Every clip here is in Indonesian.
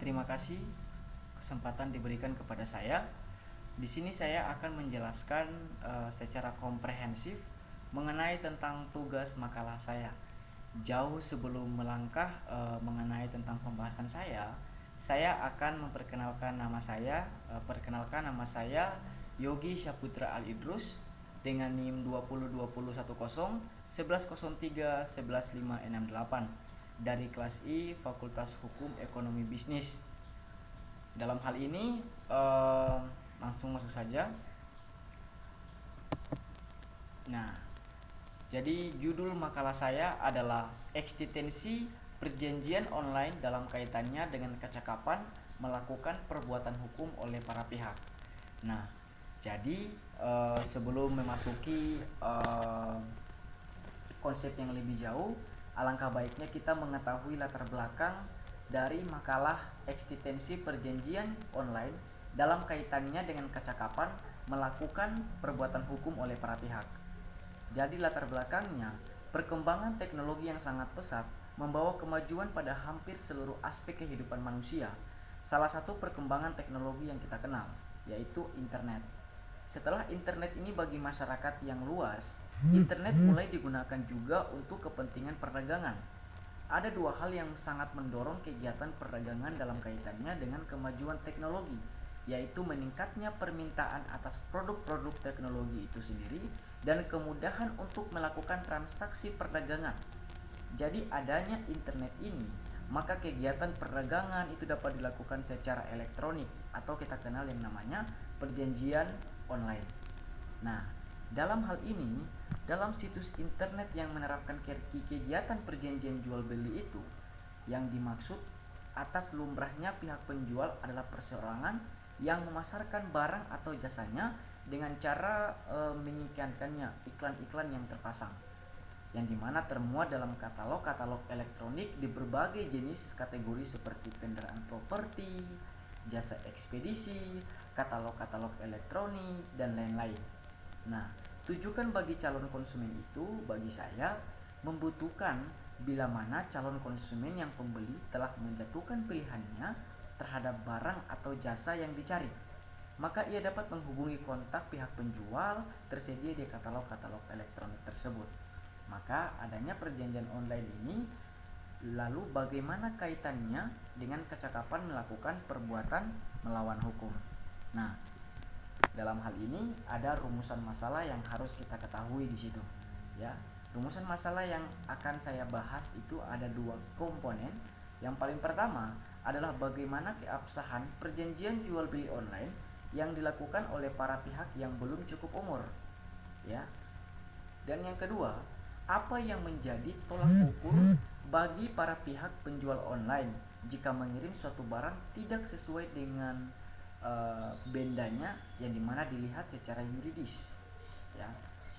Terima kasih kesempatan diberikan kepada saya. Di sini saya akan menjelaskan secara komprehensif mengenai tentang tugas makalah saya. Jauh sebelum melangkah mengenai tentang pembahasan saya akan memperkenalkan nama saya. Perkenalkan, nama saya Yogi Syaputra Al Idrus dengan NIM 202010 1103 11568 dari kelas I Fakultas Hukum Ekonomi Bisnis. Dalam hal ini langsung masuk saja. Nah, jadi judul makalah saya adalah eksistensi perjanjian online dalam kaitannya dengan kecakapan melakukan perbuatan hukum oleh para pihak. Nah, jadi sebelum memasuki konsep yang lebih jauh, alangkah baiknya kita mengetahui latar belakang dari makalah eksistensi perjanjian online dalam kaitannya dengan kecakapan melakukan perbuatan hukum oleh para pihak. Jadi latar belakangnya, perkembangan teknologi yang sangat pesat membawa kemajuan pada hampir seluruh aspek kehidupan manusia. Salah satu perkembangan teknologi yang kita kenal, yaitu internet. Setelah internet ini bagi masyarakat yang luas, internet mulai digunakan juga untuk kepentingan perdagangan. Ada dua hal yang sangat mendorong kegiatan perdagangan dalam kaitannya dengan kemajuan teknologi, yaitu meningkatnya permintaan atas produk-produk teknologi itu sendiri dan kemudahan untuk melakukan transaksi perdagangan. Jadi adanya internet ini, maka kegiatan perdagangan itu dapat dilakukan secara elektronik atau kita kenal yang namanya perjanjian online. Nah, dalam hal ini, dalam situs internet yang menerapkan kegiatan perjanjian jual beli itu, yang dimaksud atas lumrahnya pihak penjual adalah perseorangan yang memasarkan barang atau jasanya dengan cara mengiklankannya, iklan-iklan yang terpasang, yang dimana termuat dalam katalog-katalog elektronik di berbagai jenis kategori seperti kendaraan properti, jasa ekspedisi, katalog-katalog elektronik, dan lain-lain. Nah, tujuan bagi calon konsumen itu bagi saya membutuhkan bila mana calon konsumen yang pembeli telah menjatuhkan pilihannya terhadap barang atau jasa yang dicari, maka ia dapat menghubungi kontak pihak penjual tersedia di katalog-katalog elektronik tersebut. Maka adanya perjanjian online ini, lalu bagaimana kaitannya dengan kecakapan melakukan perbuatan melawan hukum? Nah, dalam hal ini ada rumusan masalah yang harus kita ketahui di situ. Ya, rumusan masalah yang akan saya bahas itu ada dua komponen. Yang paling pertama adalah bagaimana keabsahan perjanjian jual beli online yang dilakukan oleh para pihak yang belum cukup umur. Ya. Dan yang kedua, apa yang menjadi tolak ukur bagi para pihak penjual online jika mengirim suatu barang tidak sesuai dengan bendanya yang dimana dilihat secara yuridis. Ya,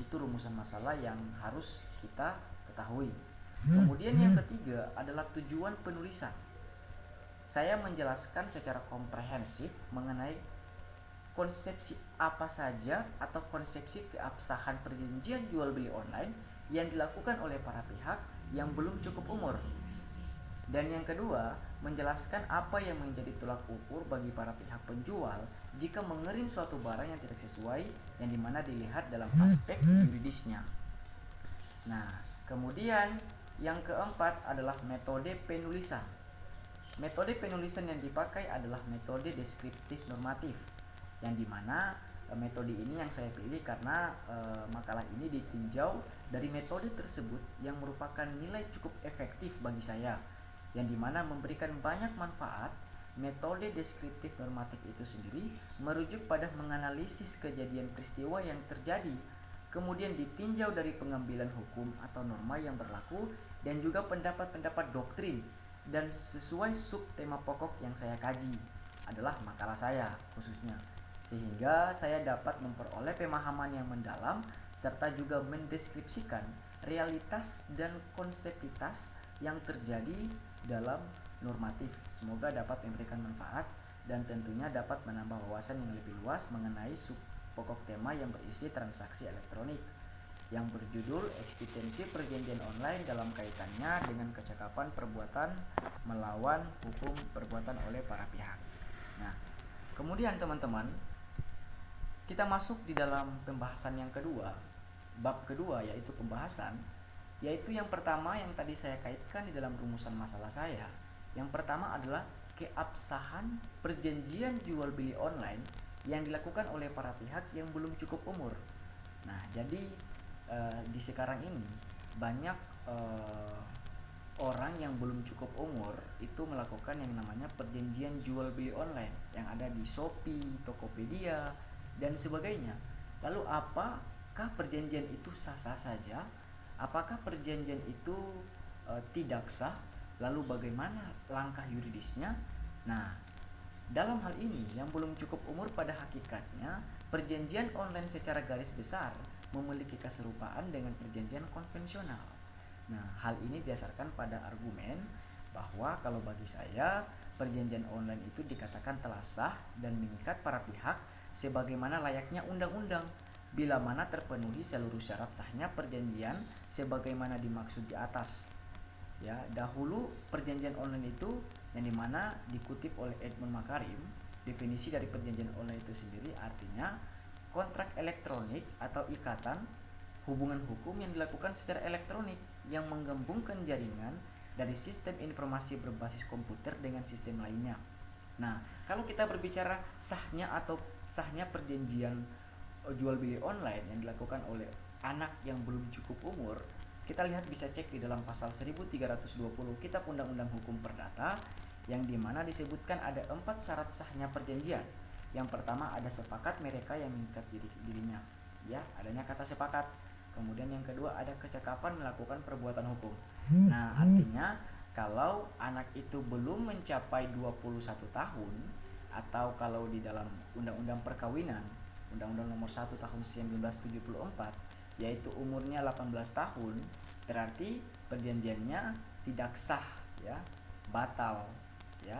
itu rumusan masalah yang harus kita ketahui. Kemudian yang ketiga adalah tujuan penulisan. Saya menjelaskan secara komprehensif mengenai konsepsi apa saja atau konsepsi keabsahan perjanjian jual beli online yang dilakukan oleh para pihak yang belum cukup umur. Dan yang kedua, menjelaskan apa yang menjadi tolak ukur bagi para pihak penjual jika mengirim suatu barang yang tidak sesuai yang dimana dilihat dalam aspek yuridisnya. Nah, kemudian yang keempat adalah metode penulisan. Metode penulisan yang dipakai adalah metode deskriptif normatif, yang dimana metode ini yang saya pilih karena makalah ini ditinjau dari metode tersebut yang merupakan nilai cukup efektif bagi saya, yang dimana memberikan banyak manfaat. Metode deskriptif normatif itu sendiri merujuk pada menganalisis kejadian peristiwa yang terjadi, kemudian ditinjau dari pengambilan hukum atau norma yang berlaku dan juga pendapat-pendapat doktrin, dan sesuai subtema pokok yang saya kaji adalah makalah saya khususnya, sehingga saya dapat memperoleh pemahaman yang mendalam serta juga mendeskripsikan realitas dan konseptualitas yang terjadi dalam normatif. Semoga dapat memberikan manfaat dan tentunya dapat menambah wawasan yang lebih luas mengenai sub pokok tema yang berisi transaksi elektronik. yang berjudul Eksistensi Perjanjian Online dalam kaitannya dengan kecakapan perbuatan melawan hukum perbuatan oleh para pihak. Nah, kemudian teman-teman, kita masuk di dalam pembahasan yang kedua, bab kedua, yaitu pembahasan, yaitu yang pertama yang tadi saya kaitkan di dalam rumusan masalah saya. Yang pertama adalah keabsahan perjanjian jual beli online yang dilakukan oleh para pihak yang belum cukup umur. Nah, jadi di sekarang ini banyak orang yang belum cukup umur itu melakukan yang namanya perjanjian jual beli online yang ada di Shopee, Tokopedia, dan sebagainya. Lalu apakah perjanjian itu sah-sah saja? Apakah perjanjian itu tidak sah? Lalu bagaimana langkah yuridisnya? Nah, dalam hal ini yang belum cukup umur pada hakikatnya, perjanjian online secara garis besar memiliki keserupaan dengan perjanjian konvensional. Nah, hal ini didasarkan pada argumen bahwa kalau bagi saya perjanjian online itu dikatakan telah sah dan mengikat para pihak sebagaimana layaknya undang-undang bila mana terpenuhi seluruh syarat sahnya perjanjian sebagaimana dimaksud di atas. Ya, dahulu perjanjian online itu yang dimana dikutip oleh Edmund Makarim, definisi dari perjanjian online itu sendiri artinya kontrak elektronik atau ikatan hubungan hukum yang dilakukan secara elektronik yang menggabungkan jaringan dari sistem informasi berbasis komputer dengan sistem lainnya. Nah, kalau kita berbicara sahnya perjanjian jual beli online yang dilakukan oleh anak yang belum cukup umur, kita lihat bisa cek di dalam pasal 1320 Kitab Undang-Undang Hukum Perdata yang dimana disebutkan ada 4 syarat sahnya perjanjian. Yang pertama ada sepakat mereka yang mengikat dirinya, ya, adanya kata sepakat. Kemudian yang kedua ada kecakapan melakukan perbuatan hukum. Nah, artinya kalau anak itu belum mencapai 21 tahun atau kalau di dalam Undang-Undang Perkawinan, Undang-Undang Nomor 1 Tahun 1974, yaitu umurnya 18 tahun, berarti perjanjiannya tidak sah, ya, batal, ya.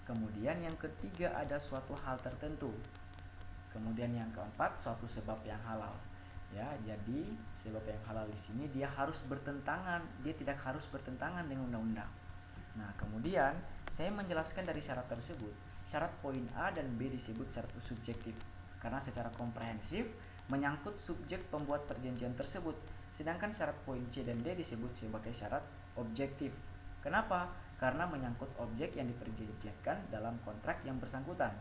Kemudian yang ketiga ada suatu hal tertentu. Kemudian yang keempat suatu sebab yang halal. Ya, jadi sebab yang halal di sini dia tidak harus bertentangan dengan undang-undang. Nah, kemudian saya menjelaskan dari syarat tersebut. Syarat poin A dan B disebut syarat subjektif karena secara komprehensif menyangkut subjek pembuat perjanjian tersebut. Sedangkan syarat poin C dan D disebut sebagai syarat objektif. Kenapa? Karena menyangkut objek yang diperjanjikan dalam kontrak yang bersangkutan.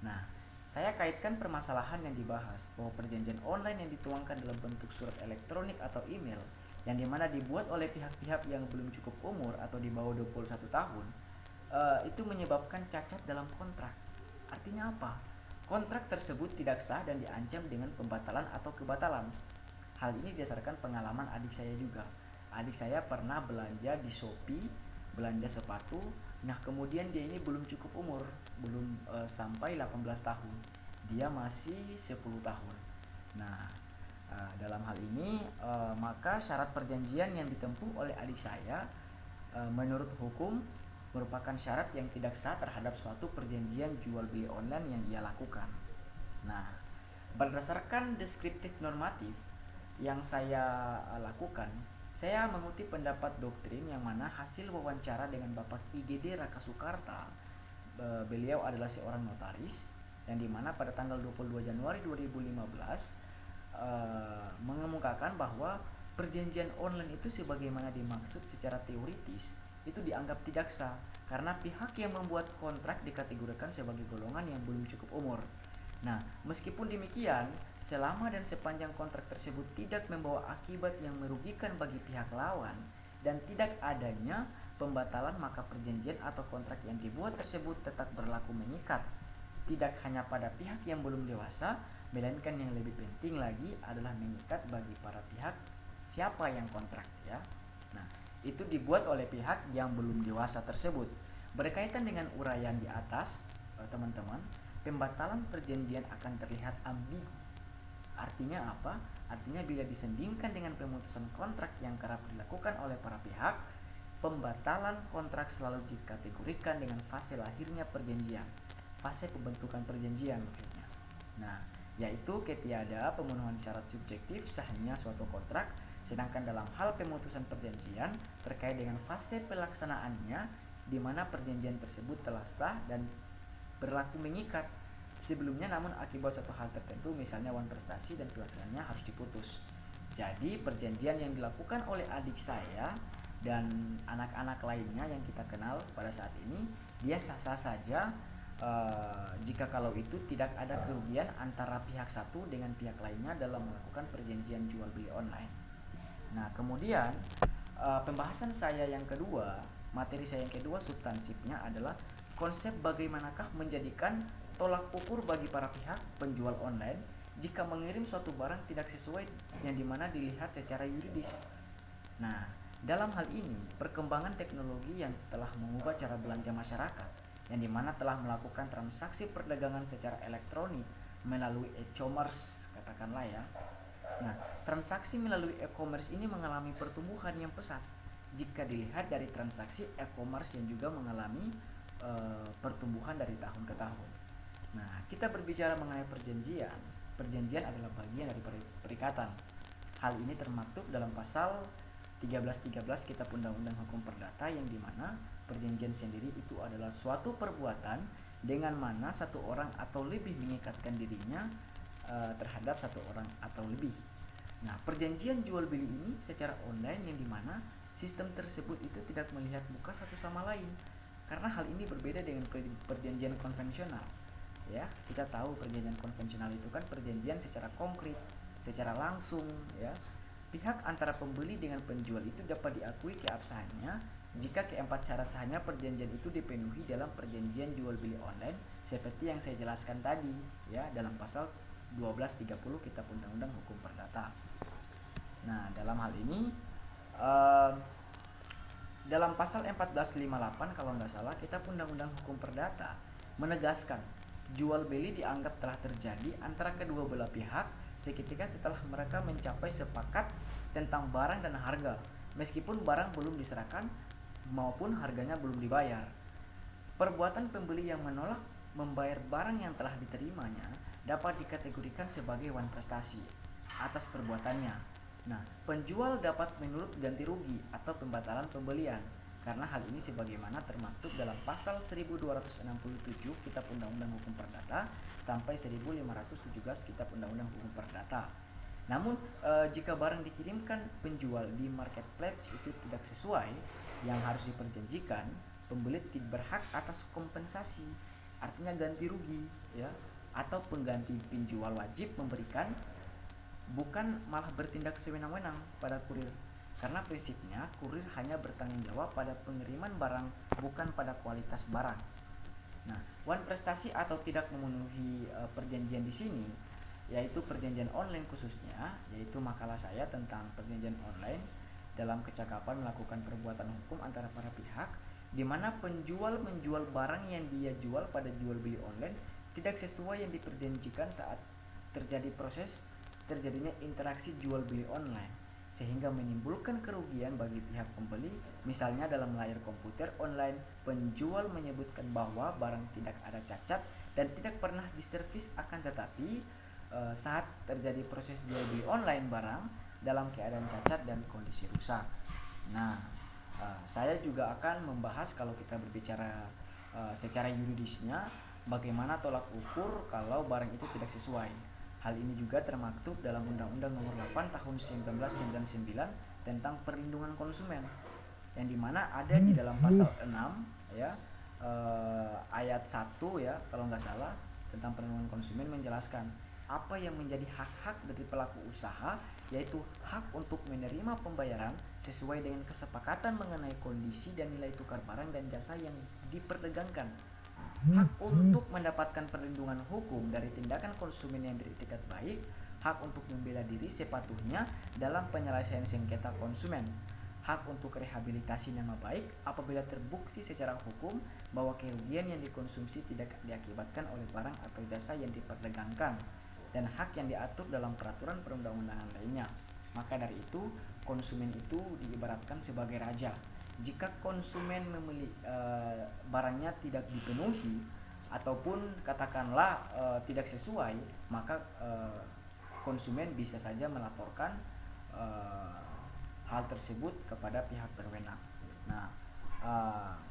Nah, saya kaitkan permasalahan yang dibahas bahwa perjanjian online yang dituangkan dalam bentuk surat elektronik atau email yang dimana dibuat oleh pihak-pihak yang belum cukup umur atau di bawah 21 tahun itu menyebabkan cacat dalam kontrak. Artinya apa? Kontrak tersebut tidak sah dan diancam dengan pembatalan atau kebatalan. Hal ini didasarkan pengalaman adik saya juga. Adik saya pernah belanja di Shopee, belanja sepatu. Nah, kemudian dia ini belum cukup umur, belum sampai 18 tahun. Dia masih 10 tahun. Nah, dalam hal ini maka syarat perjanjian yang ditempuh oleh adik saya menurut hukum merupakan syarat yang tidak sah terhadap suatu perjanjian jual beli online yang ia lakukan. Nah, berdasarkan deskriptif normatif yang saya lakukan, saya mengutip pendapat doktrin yang mana hasil wawancara dengan Bapak IGD Raka Sukarta. Beliau adalah seorang notaris yang dimana pada tanggal 22 Januari 2015 mengemukakan bahwa perjanjian online itu sebagaimana dimaksud secara teoritis itu dianggap tidak sah karena pihak yang membuat kontrak dikategorikan sebagai golongan yang belum cukup umur. Nah, meskipun demikian, selama dan sepanjang kontrak tersebut tidak membawa akibat yang merugikan bagi pihak lawan dan tidak adanya pembatalan, maka perjanjian atau kontrak yang dibuat tersebut tetap berlaku mengikat. Tidak hanya pada pihak yang belum dewasa, melainkan yang lebih penting lagi adalah mengikat bagi para pihak siapa yang kontrak, ya. Nah, itu dibuat oleh pihak yang belum dewasa tersebut. Berkaitan dengan uraian di atas, teman-teman, pembatalan perjanjian akan terlihat ambigu. Artinya apa? Artinya bila disandingkan dengan pemutusan kontrak yang kerap dilakukan oleh para pihak, pembatalan kontrak selalu dikategorikan dengan fase lahirnya perjanjian, fase pembentukan perjanjian maksudnya. Nah, yaitu ketiada pemenuhan syarat subjektif sahnya suatu kontrak, sedangkan dalam hal pemutusan perjanjian terkait dengan fase pelaksanaannya di mana perjanjian tersebut telah sah dan berlaku mengikat sebelumnya, namun akibat suatu hal tertentu misalnya wan prestasi dan pelaksanaannya harus diputus. Jadi perjanjian yang dilakukan oleh adik saya dan anak-anak lainnya yang kita kenal pada saat ini, dia sah-sah saja jika kalau itu tidak ada kerugian antara pihak satu dengan pihak lainnya dalam melakukan perjanjian jual beli online. Nah, kemudian pembahasan saya yang kedua, materi saya yang kedua substansifnya adalah konsep bagaimanakah menjadikan tolak ukur bagi para pihak penjual online jika mengirim suatu barang tidak sesuai yang dimana dilihat secara yuridis. Nah, dalam hal ini perkembangan teknologi yang telah mengubah cara belanja masyarakat, yang dimana telah melakukan transaksi perdagangan secara elektronik melalui e-commerce katakanlah ya. Nah, transaksi melalui e-commerce ini mengalami pertumbuhan yang pesat jika dilihat dari transaksi e-commerce yang juga mengalami pertumbuhan dari tahun ke tahun. Nah, kita berbicara mengenai perjanjian. Perjanjian adalah bagian dari perikatan. Hal ini termaktub dalam pasal 1313 Kitab Undang-Undang Hukum Perdata, yang dimana perjanjian sendiri itu adalah suatu perbuatan dengan mana satu orang atau lebih mengikatkan dirinya terhadap satu orang atau lebih. Nah, perjanjian jual beli ini secara online yang dimana sistem tersebut itu tidak melihat muka satu sama lain, karena hal ini berbeda dengan perjanjian konvensional. Ya, kita tahu perjanjian konvensional itu kan perjanjian secara konkret, secara langsung ya. Pihak antara pembeli dengan penjual itu dapat diakui keabsahannya jika keempat syarat sahnya perjanjian itu dipenuhi dalam perjanjian jual beli online seperti yang saya jelaskan tadi ya dalam pasal 1230 Kitab Undang-Undang Hukum Perdata. Nah, dalam hal ini dalam pasal 1458 kalau nggak salah Kitab Undang-Undang Hukum Perdata menegaskan jual beli dianggap telah terjadi antara kedua belah pihak seketika setelah mereka mencapai sepakat tentang barang dan harga, meskipun barang belum diserahkan maupun harganya belum dibayar. Perbuatan pembeli yang menolak membayar barang yang telah diterimanya dapat dikategorikan sebagai wan prestasi atas perbuatannya. Nah, penjual dapat menuntut ganti rugi atau pembatalan pembelian karena hal ini sebagaimana termaktub dalam pasal 1267 Kitab Undang-Undang Hukum Perdata sampai 1517 Kitab Undang-Undang Hukum Perdata. Namun jika barang dikirimkan penjual di marketplace itu tidak sesuai yang harus diperjanjikan, pembeli tidak berhak atas kompensasi, artinya ganti rugi ya, atau pengganti penjual wajib memberikan, bukan malah bertindak sewenang-wenang pada kurir. Karena prinsipnya kurir hanya bertanggung jawab pada pengiriman barang, bukan pada kualitas barang. Nah, wan prestasi atau tidak memenuhi perjanjian di sini, yaitu perjanjian online khususnya, yaitu makalah saya tentang perjanjian online dalam kecakapan melakukan perbuatan hukum antara para pihak, di mana penjual menjual barang yang dia jual pada jual beli online tidak sesuai yang diperjanjikan saat terjadi proses terjadinya interaksi jual beli online, sehingga menimbulkan kerugian bagi pihak pembeli. Misalnya dalam layar komputer online, penjual menyebutkan bahwa barang tidak ada cacat dan tidak pernah diservis, akan tetapi saat terjadi proses jual beli online barang dalam keadaan cacat dan kondisi rusak. Nah, saya juga akan membahas kalau kita berbicara secara yuridisnya bagaimana tolak ukur kalau barang itu tidak sesuai. Hal ini juga termaktub dalam Undang-Undang Nomor 8 Tahun 1999 tentang perlindungan konsumen, yang dimana ada di dalam pasal 6 ya ayat 1 ya kalau nggak salah, tentang perlindungan konsumen menjelaskan apa yang menjadi hak-hak dari pelaku usaha, yaitu hak untuk menerima pembayaran sesuai dengan kesepakatan mengenai kondisi dan nilai tukar barang dan jasa yang diperdagangkan, hak untuk mendapatkan perlindungan hukum dari tindakan konsumen yang beretikat baik, hak untuk membela diri sepatuhnya dalam penyelesaian sengketa konsumen, hak untuk rehabilitasi nama baik apabila terbukti secara hukum bahwa kerugian yang dikonsumsi tidak diakibatkan oleh barang atau jasa yang diperdagangkan, dan hak yang diatur dalam peraturan perundang-undangan lainnya. Maka dari itu, konsumen itu diibaratkan sebagai raja. Jika konsumen barangnya tidak dipenuhi, ataupun katakanlah tidak sesuai, maka konsumen bisa saja melaporkan hal tersebut kepada pihak berwenang. Nah,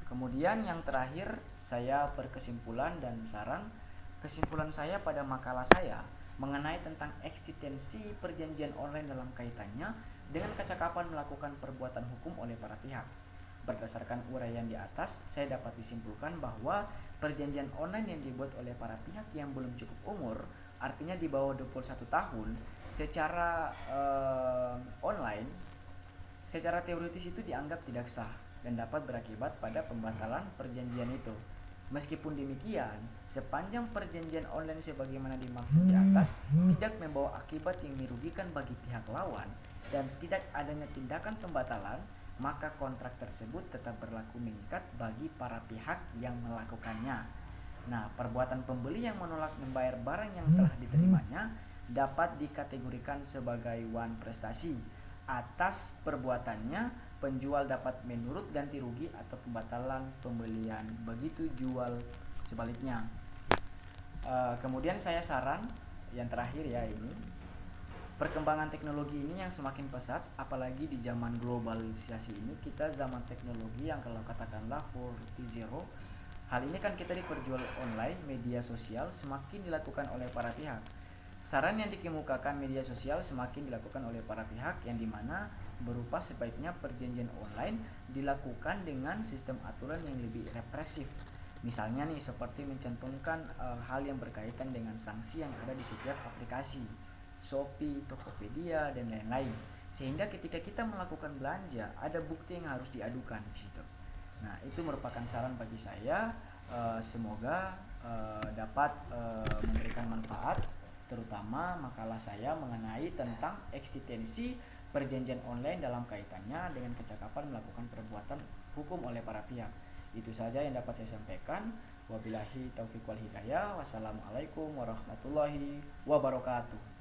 kemudian yang terakhir saya berkesimpulan dan saran. Kesimpulan saya pada makalah saya mengenai tentang eksistensi perjanjian online dalam kaitannya dengan kecakapan melakukan perbuatan hukum oleh para pihak. Berdasarkan uraian di atas, saya dapat disimpulkan bahwa perjanjian online yang dibuat oleh para pihak yang belum cukup umur, artinya di bawah 21 tahun, secara online, secara teoritis itu dianggap tidak sah dan dapat berakibat pada pembatalan perjanjian itu. Meskipun demikian, sepanjang perjanjian online sebagaimana dimaksud di atas tidak membawa akibat yang merugikan bagi pihak lawan dan tidak adanya tindakan pembatalan, maka kontrak tersebut tetap berlaku mengikat bagi para pihak yang melakukannya. Nah, perbuatan pembeli yang menolak membayar barang yang telah diterimanya dapat dikategorikan sebagai wan prestasi. Atas perbuatannya, penjual dapat menurut ganti rugi atau pembatalan pembelian. Begitu jual sebaliknya. Kemudian saya saran yang terakhir ya ini, perkembangan teknologi ini yang semakin pesat, apalagi di zaman globalisasi ini, kita zaman teknologi yang kalau katakanlah 4.0. Hal ini kan kita diperjual online, media sosial semakin dilakukan oleh para pihak. Saran yang dikemukakan media sosial semakin dilakukan oleh para pihak yang dimana berupa sebaiknya perjanjian online dilakukan dengan sistem aturan yang lebih represif. Misalnya nih seperti mencantumkan hal yang berkaitan dengan sanksi yang ada di setiap aplikasi, Shopee, Tokopedia dan lain-lain. Sehingga ketika kita melakukan belanja ada bukti yang harus diadukan di situ. Nah, itu merupakan saran bagi saya. Semoga dapat memberikan manfaat, terutama makalah saya mengenai tentang eksistensi perjanjian online dalam kaitannya dengan kecakapan melakukan perbuatan hukum oleh para pihak. Itu saja yang dapat saya sampaikan. Wabillahi taufiq wal hidayah. Wassalamualaikum warahmatullahi wabarakatuh.